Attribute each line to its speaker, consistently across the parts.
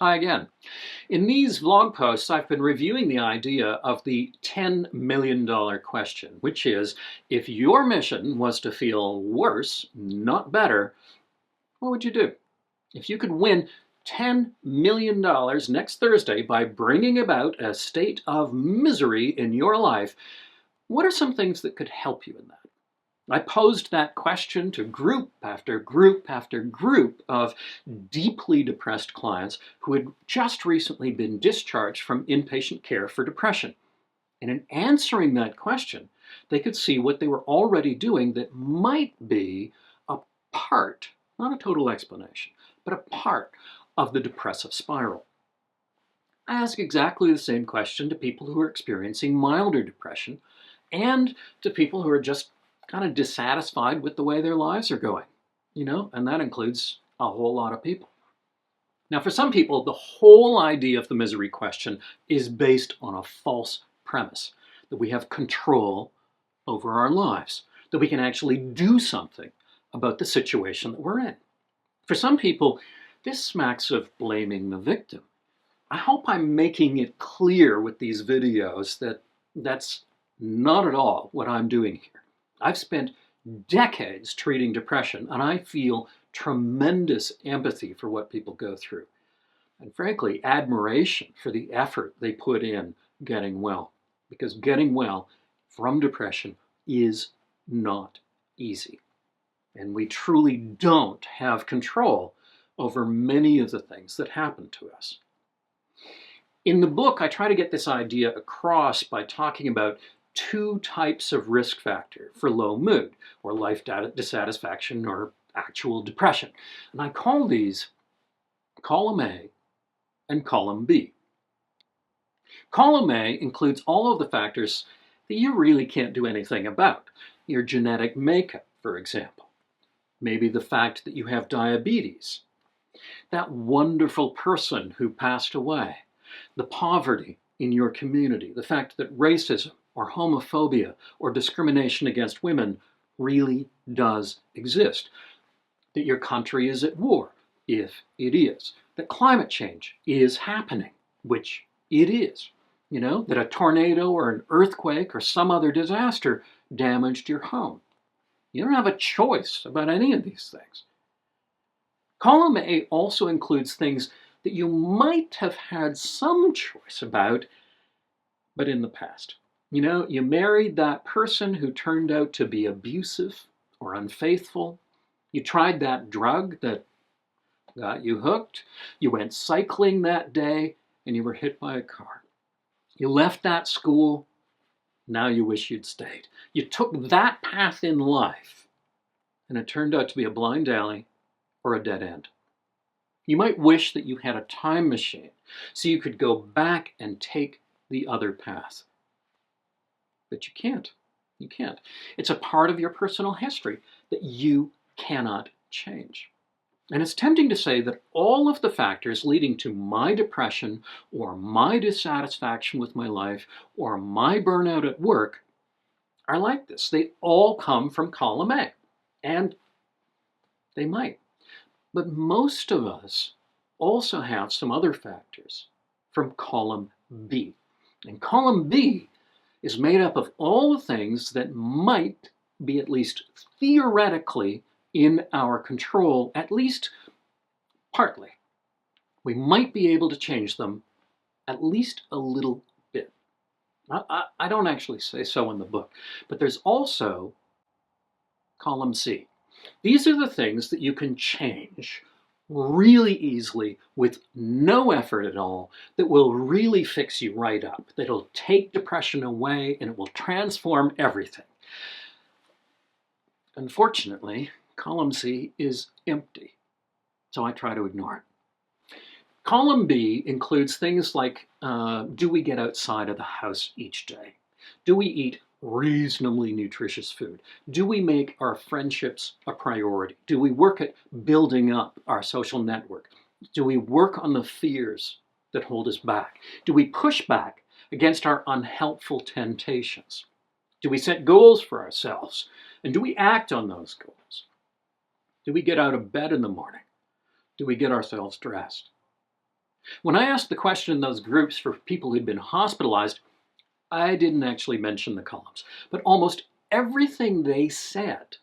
Speaker 1: Hi again. In these vlog posts, I've been reviewing the idea of the $10 million question, which is, if your mission was to feel worse, not better, what would you do? If you could win $10 million next Thursday by bringing about a state of misery in your life, what are some things that could help you in that? I posed that question to group after group after group of deeply depressed clients who had just recently been discharged from inpatient care for depression. And in answering that question, they could see what they were already doing that might be a part, not a total explanation, but a part of the depressive spiral. I ask exactly the same question to people who are experiencing milder depression and to people who are just kind of dissatisfied with the way their lives are going, and that includes a whole lot of people. Now, for some people, the whole idea of the misery question is based on a false premise that we have control over our lives, that we can actually do something about the situation that we're in. For some people, this smacks of blaming the victim. I hope I'm making it clear with these videos that that's not at all what I'm doing here. I've spent decades treating depression, and I feel tremendous empathy for what people go through. And frankly, admiration for the effort they put in getting well. Because getting well from depression is not easy. And we truly don't have control over many of the things that happen to us. In the book, I try to get this idea across by talking about two types of risk factor for low mood or life dissatisfaction or actual depression. And I call these column A and column B. Column A includes all of the factors that you really can't do anything about. Your genetic makeup, for example. Maybe the fact that you have diabetes. That wonderful person who passed away. The poverty in your community. The fact that racism or homophobia or discrimination against women really does exist. That your country is at war, if it is. That climate change is happening, which it is. That a tornado or an earthquake or some other disaster damaged your home. You don't have a choice about any of these things. Column A also includes things that you might have had some choice about, but in the past. You married that person who turned out to be abusive or unfaithful. You tried that drug that got you hooked. You went cycling that day and you were hit by a car. You left that school. Now you wish you'd stayed. You took that path in life and it turned out to be a blind alley or a dead end. You might wish that you had a time machine so you could go back and take the other path. But you can't. You can't. It's a part of your personal history that you cannot change. And it's tempting to say that all of the factors leading to my depression or my dissatisfaction with my life or my burnout at work are like this. They all come from column A. And they might. But most of us also have some other factors from column B. And column B is made up of all the things that might be at least theoretically in our control, at least partly. We might be able to change them at least a little bit. I don't actually say so in the book, but there's also column C. These are the things that you can change really easily with no effort at all, that will really fix you right up, that'll take depression away and it will transform everything. Unfortunately, column C is empty, so I try to ignore it. Column B includes things like, do we get outside of the house each day? Do we eat reasonably nutritious food? Do we make our friendships a priority? Do we work at building up our social network? Do we work on the fears that hold us back? Do we push back against our unhelpful temptations? Do we set goals for ourselves? And do we act on those goals? Do we get out of bed in the morning? Do we get ourselves dressed? When I asked the question in those groups for people who'd been hospitalized, I didn't actually mention the columns, but almost everything they said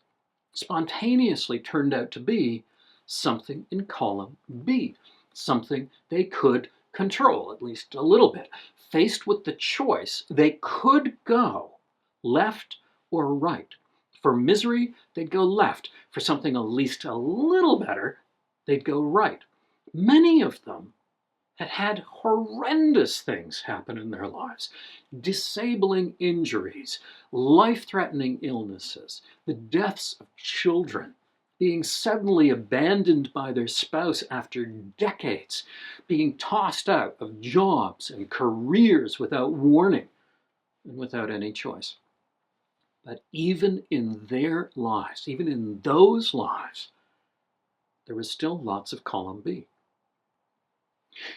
Speaker 1: spontaneously turned out to be something in column B, something they could control, at least a little bit. Faced with the choice, they could go left or right. For misery, they'd go left. For something at least a little better, they'd go right. Many of them had had horrendous things happen in their lives. Disabling injuries, life-threatening illnesses, the deaths of children, being suddenly abandoned by their spouse after decades, being tossed out of jobs and careers without warning and without any choice. But even in their lives, even in those lives, there was still lots of column B.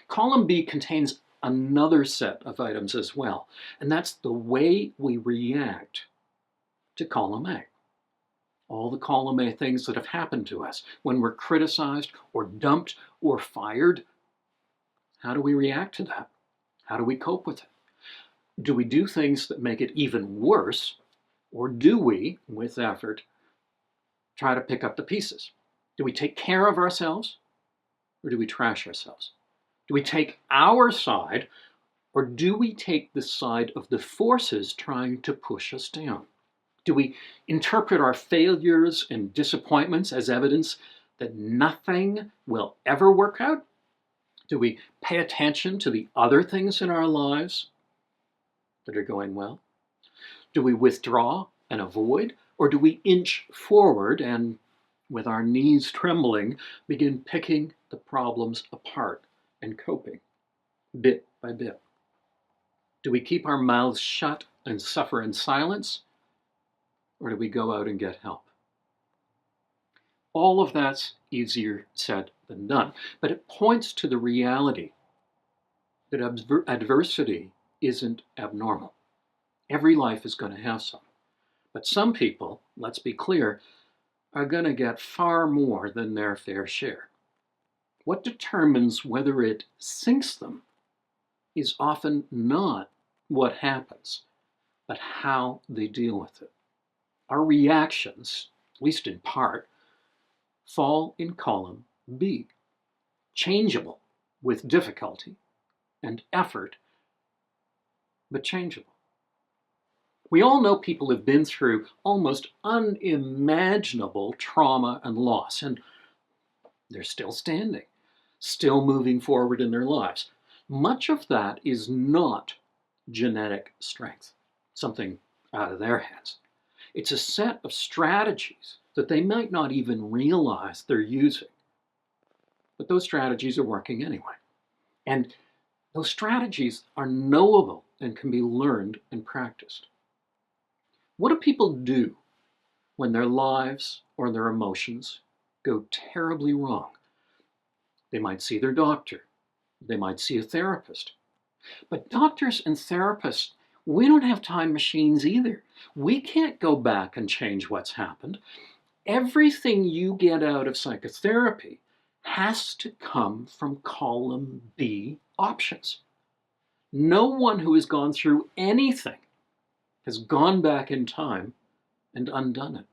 Speaker 1: Column B contains another set of items as well, and that's the way we react to column A. All the column A things that have happened to us when we're criticized or dumped or fired. How do we react to that? How do we cope with it? Do we do things that make it even worse, or do we, with effort, try to pick up the pieces? Do we take care of ourselves, or do we trash ourselves? Do we take our side, or do we take the side of the forces trying to push us down? Do we interpret our failures and disappointments as evidence that nothing will ever work out? Do we pay attention to the other things in our lives that are going well? Do we withdraw and avoid, or do we inch forward and, with our knees trembling, begin picking the problems apart and coping, bit by bit? Do we keep our mouths shut and suffer in silence, or do we go out and get help? All of that's easier said than done, but it points to the reality that adversity isn't abnormal. Every life is going to have some, but some people, let's be clear, are going to get far more than their fair share. What determines whether it sinks them is often not what happens, but how they deal with it. Our reactions, at least in part, fall in column B, changeable with difficulty and effort, but changeable. We all know people have been through almost unimaginable trauma and loss, and they're still standing, still moving forward in their lives. Much of that is not genetic strength, something out of their hands. It's a set of strategies that they might not even realize they're using. But those strategies are working anyway. And those strategies are knowable and can be learned and practiced. What do people do when their lives or their emotions go terribly wrong? They might see their doctor. They might see a therapist. But doctors and therapists, we don't have time machines either. We can't go back and change what's happened. Everything you get out of psychotherapy has to come from column B options. No one who has gone through anything has gone back in time and undone it.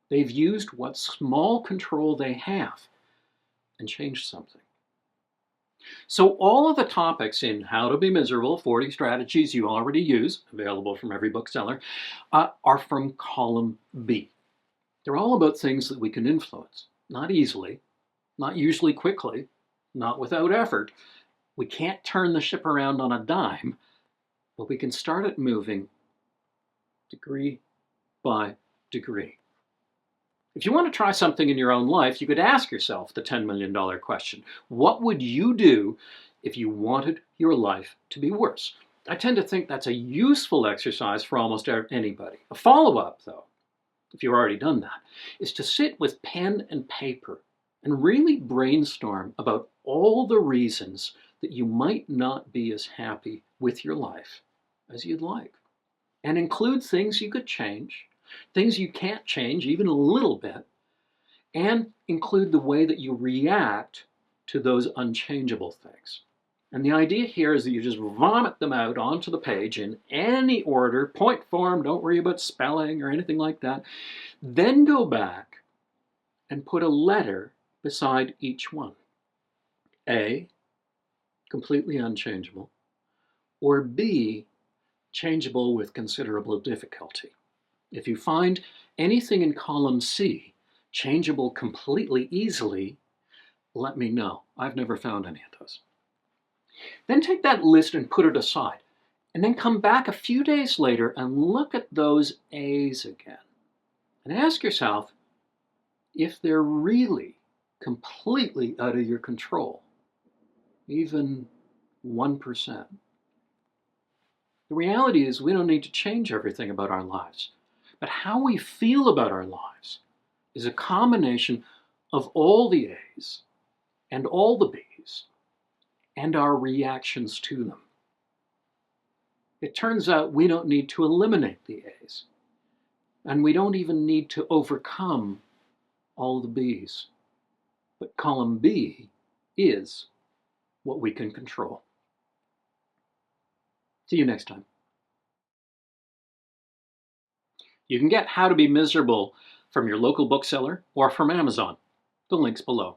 Speaker 1: They've used what small control they have and changed something. So all of the topics in How to Be Miserable, 40 Strategies You Already Use, available from every bookseller, are from column B. They're all about things that we can influence, not easily, not usually quickly, not without effort. We can't turn the ship around on a dime, but we can start it moving degree by degree. If you want to try something in your own life, you could ask yourself the $10 million question. What would you do if you wanted your life to be worse? I tend to think that's a useful exercise for almost anybody. A follow-up, though, if you've already done that, is to sit with pen and paper and really brainstorm about all the reasons that you might not be as happy with your life as you'd like. And include things you could change, things you can't change even a little bit, and include the way that you react to those unchangeable things. And the idea here is that you just vomit them out onto the page in any order, point form, don't worry about spelling or anything like that. Then go back and put a letter beside each one. A, completely unchangeable, or B, changeable with considerable difficulty. If you find anything in column C changeable completely easily, let me know. I've never found any of those. Then take that list and put it aside, and then come back a few days later and look at those A's again. And ask yourself if they're really completely out of your control, even 1%. The reality is we don't need to change everything about our lives, but how we feel about our lives is a combination of all the A's and all the B's and our reactions to them. It turns out we don't need to eliminate the A's, and we don't even need to overcome all the B's. But column B is what we can control. See you next time. You can get How to Be Miserable from your local bookseller or from Amazon. The link's below.